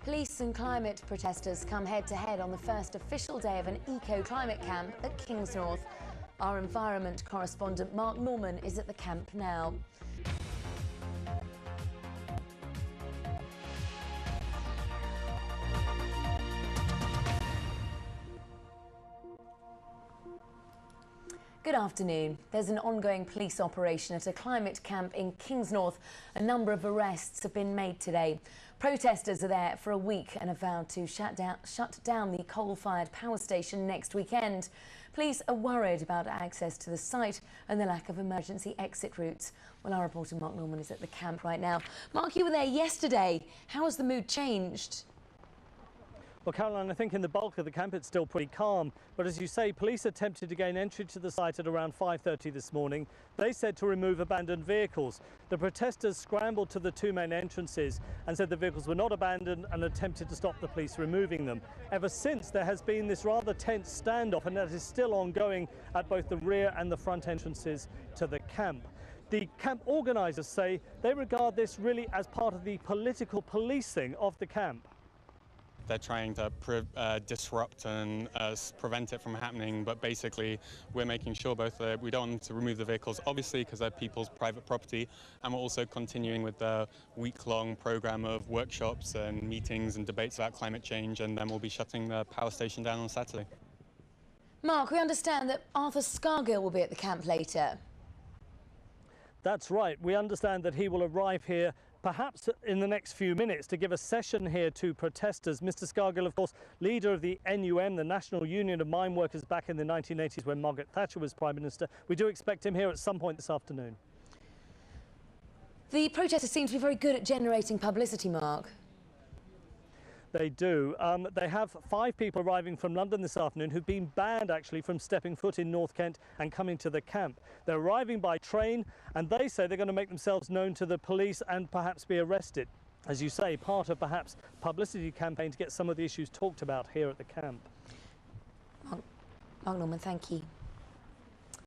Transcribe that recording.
Police and climate protesters come head-to-head on the first official day of an eco-climate camp at Kingsnorth. Our environment correspondent Mark Norman is at the camp now. Good afternoon. There's an ongoing police operation at a climate camp in Kingsnorth. A number of arrests have been made today. Protesters are there for a week and have vowed to shut down the coal-fired power station next weekend. Police are worried about access to the site and the lack of emergency exit routes. Well, our reporter Mark Norman is at the camp right now. Mark, you were there yesterday. How has the mood changed? Well, Caroline, I think in the bulk of the camp it's still pretty calm. But as you say, police attempted to gain entry to the site at around 5:30 this morning. They said to remove abandoned vehicles. The protesters scrambled to the two main entrances and said the vehicles were not abandoned and attempted to stop the police removing them. Ever since, there has been this rather tense standoff, and that is still ongoing at both the rear and the front entrances to the camp. The camp organisers say they regard this really as part of the political policing of the camp. They're trying to disrupt and prevent it from happening, but basically we're making sure both that we don't want to remove the vehicles, obviously, because they're people's private property, and we're also continuing with the week-long program of workshops and meetings and debates about climate change, and then we'll be shutting the power station down on Saturday. Mark, we understand that Arthur Scargill will be at the camp later. That's right. We understand that he will arrive here perhaps in the next few minutes to give a session here to protesters. Mr. Scargill, of course, leader of the NUM, the National Union of Mine Workers, back in the 1980s when Margaret Thatcher was Prime Minister. We do expect him here at some point this afternoon. The protesters seem to be very good at generating publicity, Mark. They do. They have 5 people arriving from London this afternoon who've been banned actually from stepping foot in North Kent and coming to the camp. They're arriving by train, and they say they're going to make themselves known to the police and perhaps be arrested. As you say, part of perhaps publicity campaign to get some of the issues talked about here at the camp. Mark Norman, thank you.